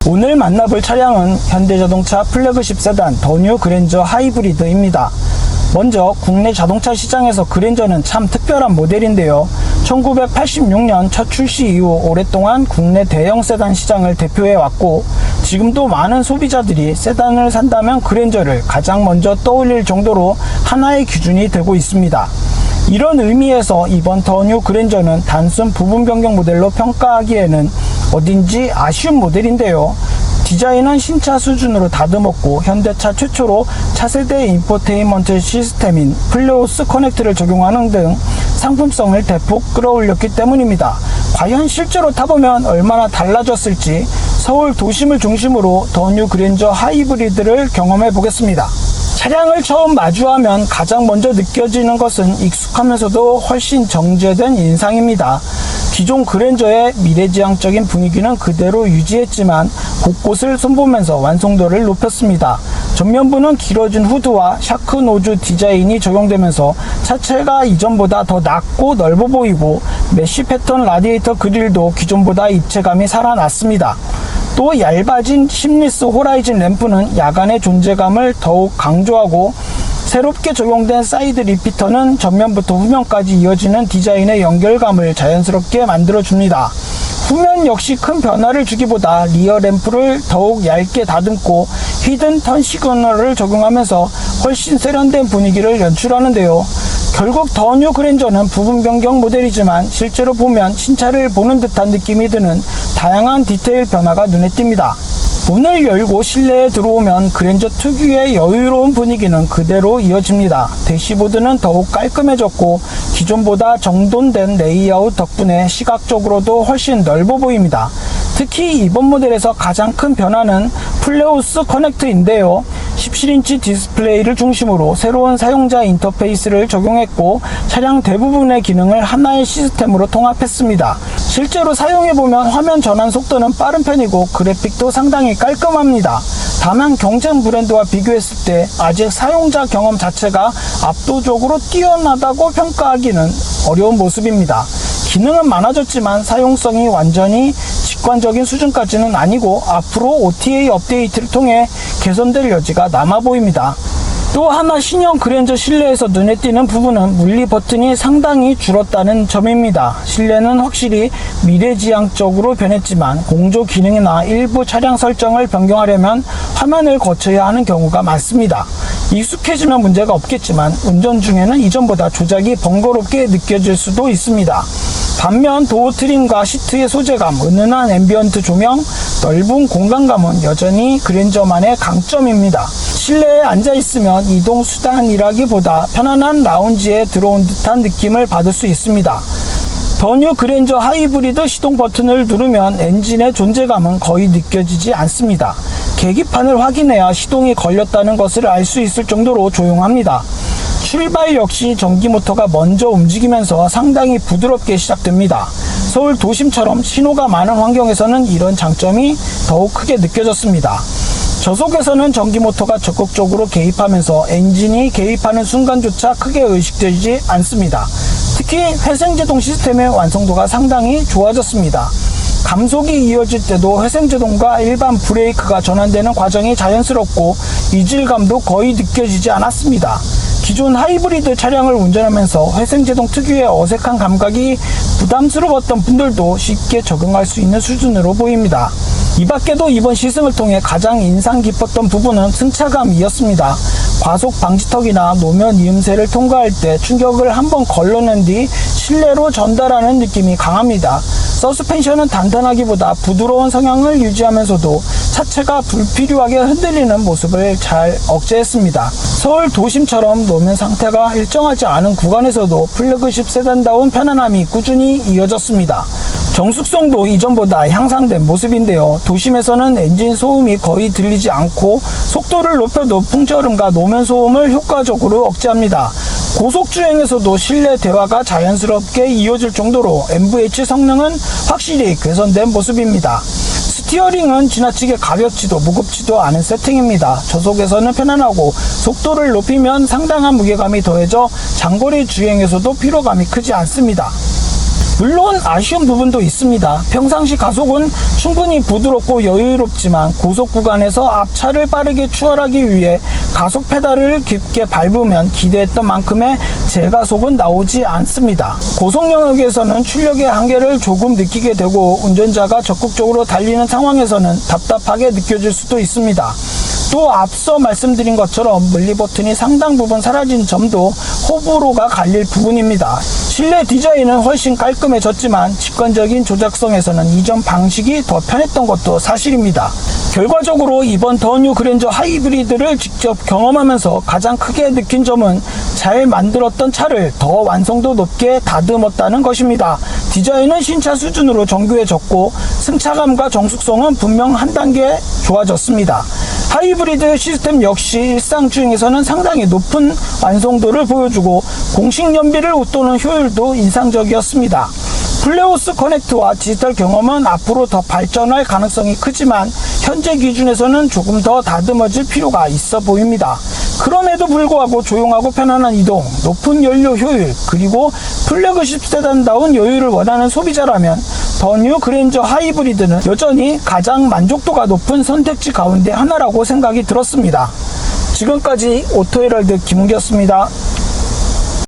오늘 만나볼 차량은 현대자동차 플래그십 세단 더 뉴 그랜저 하이브리드입니다. 먼저 국내 자동차 시장에서 그랜저는 참 특별한 모델인데요. 1986년 첫 출시 이후 오랫동안 국내 대형 세단 시장을 대표해왔고, 지금도 많은 소비자들이 세단을 산다면 그랜저를 가장 먼저 떠올릴 정도로 하나의 기준이 되고 있습니다. 이런 의미에서 이번 더 뉴 그랜저는 단순 부분 변경 모델로 평가하기에는 어딘지 아쉬운 모델인데요. 디자인은 신차 수준으로 다듬었고, 현대차 최초로 차세대 인포테인먼트 시스템인 플레오스 커넥트를 적용하는 등 상품성을 대폭 끌어올렸기 때문입니다. 과연 실제로 타보면 얼마나 달라졌을지 서울 도심을 중심으로 더 뉴 그랜저 하이브리드를 경험해 보겠습니다. 차량을 처음 마주하면 가장 먼저 느껴지는 것은 익숙하면서도 훨씬 정제된 인상입니다. 기존 그랜저의 미래지향적인 분위기는 그대로 유지했지만 곳곳을 손보면서 완성도를 높였습니다. 전면부는 길어진 후드와 샤크 노즈 디자인이 적용되면서 차체가 이전보다 더 낮고 넓어 보이고, 메쉬 패턴 라디에이터 그릴도 기존보다 입체감이 살아났습니다. 또 얇아진 심리스 호라이즌 램프는 야간의 존재감을 더욱 강조하고, 새롭게 적용된 사이드 리피터는 전면부터 후면까지 이어지는 디자인의 연결감을 자연스럽게 만들어줍니다. 후면 역시 큰 변화를 주기보다 리어 램프를 더욱 얇게 다듬고 히든 턴 시그널을 적용하면서 훨씬 세련된 분위기를 연출하는데요. 결국 더 뉴 그랜저는 부분 변경 모델이지만 실제로 보면 신차를 보는 듯한 느낌이 드는 다양한 디테일 변화가 눈에 띕니다. 문을 열고 실내에 들어오면 그랜저 특유의 여유로운 분위기는 그대로 이어집니다. 대시보드는 더욱 깔끔해졌고, 기존보다 정돈된 레이아웃 덕분에 시각적으로도 훨씬 넓어 보입니다. 특히 이번 모델에서 가장 큰 변화는 플레오스 커넥트인데요. 17인치 디스플레이를 중심으로 새로운 사용자 인터페이스를 적용했고, 차량 대부분의 기능을 하나의 시스템으로 통합했습니다. 실제로 사용해보면 화면 전환 속도는 빠른 편이고 그래픽도 상당히 깔끔합니다. 다만 경쟁 브랜드와 비교했을 때 아직 사용자 경험 자체가 압도적으로 뛰어나다고 평가하기는 어려운 모습입니다. 기능은 많아졌지만 사용성이 완전히 직관적인 수준까지는 아니고, 앞으로 OTA 업데이트를 통해 개선될 여지가 남아 보입니다. 또 하나 신형 그랜저 실내에서 눈에 띄는 부분은 물리 버튼이 상당히 줄었다는 점입니다. 실내는 확실히 미래지향적으로 변했지만 공조 기능이나 일부 차량 설정을 변경하려면 화면을 거쳐야 하는 경우가 많습니다. 익숙해지면 문제가 없겠지만 운전 중에는 이전보다 조작이 번거롭게 느껴질 수도 있습니다. 반면 도어 트림과 시트의 소재감, 은은한 앰비언트 조명, 넓은 공간감은 여전히 그랜저만의 강점입니다. 실내에 앉아있으면 이동 수단이라기보다 편안한 라운지에 들어온 듯한 느낌을 받을 수 있습니다. 더 뉴 그랜저 하이브리드 시동 버튼을 누르면 엔진의 존재감은 거의 느껴지지 않습니다. 계기판을 확인해야 시동이 걸렸다는 것을 알 수 있을 정도로 조용합니다. 출발 역시 전기 모터가 먼저 움직이면서 상당히 부드럽게 시작됩니다. 서울 도심처럼 신호가 많은 환경에서는 이런 장점이 더욱 크게 느껴졌습니다. 저속에서는 전기 모터가 적극적으로 개입하면서 엔진이 개입하는 순간조차 크게 의식되지 않습니다. 특히 회생제동 시스템의 완성도가 상당히 좋아졌습니다. 감속이 이어질 때도 회생제동과 일반 브레이크가 전환되는 과정이 자연스럽고 이질감도 거의 느껴지지 않았습니다. 기존 하이브리드 차량을 운전하면서 회생제동 특유의 어색한 감각이 부담스러웠던 분들도 쉽게 적응할 수 있는 수준으로 보입니다. 이 밖에도 이번 시승을 통해 가장 인상 깊었던 부분은 승차감이었습니다. 과속 방지턱이나 노면 이음새를 통과할 때 충격을 한번 걸러낸 뒤 실내로 전달하는 느낌이 강합니다. 서스펜션은 단단하기보다 부드러운 성향을 유지하면서도 차체가 불필요하게 흔들리는 모습을 잘 억제했습니다. 서울 도심처럼 노면 상태가 일정하지 않은 구간에서도 플래그십 세단다운 편안함이 꾸준히 이어졌습니다. 정숙성도 이전보다 향상된 모습인데요. 도심에서는 엔진 소음이 거의 들리지 않고 속도를 높여도 풍절음과 노면 소음을 효과적으로 억제합니다. 고속주행에서도 실내 대화가 자연스럽게 이어질 정도로 MVH 성능은 확실히 개선된 모습입니다. 스티어링은 지나치게 가볍지도 무겁지도 않은 세팅입니다. 저속에서는 편안하고 속도를 높이면 상당한 무게감이 더해져 장거리 주행에서도 피로감이 크지 않습니다. 물론 아쉬운 부분도 있습니다. 평상시 가속은 충분히 부드럽고 여유롭지만 고속 구간에서 앞차를 빠르게 추월하기 위해 가속 페달을 깊게 밟으면 기대했던 만큼의 제가속은 나오지 않습니다. 고속 영역에서는 출력의 한계를 조금 느끼게 되고 운전자가 적극적으로 달리는 상황에서는 답답하게 느껴질 수도 있습니다. 또 앞서 말씀드린 것처럼 물리 버튼이 상당 부분 사라진 점도 호불호가 갈릴 부분입니다. 실내 디자인은 훨씬 깔끔해졌지만 직관적인 조작성에서는 이전 방식이 더 편했던 것도 사실입니다. 결과적으로 이번 더 뉴 그랜저 하이브리드를 직접 경험하면서 가장 크게 느낀 점은 잘 만들었던 차를 더 완성도 높게 다듬었다는 것입니다. 디자인은 신차 수준으로 정교해졌고 승차감과 정숙성은 분명 한 단계 좋아졌습니다. 하이브리드 시스템 역시 일상 주행에서는 상당히 높은 완성도를 보여주고 공식 연비를 웃도는 효율도 인상적이었습니다. 플레오스 커넥트와 디지털 경험은 앞으로 더 발전할 가능성이 크지만 현재 기준에서는 조금 더 다듬어질 필요가 있어 보입니다. 그럼에도 불구하고 조용하고 편안한 이동, 높은 연료 효율, 그리고 플래그십 세단다운 여유를 원하는 소비자라면 더 뉴 그랜저 하이브리드는 여전히 가장 만족도가 높은 선택지 가운데 하나라고 생각이 들었습니다. 지금까지 오토헤럴드 김은기였습니다.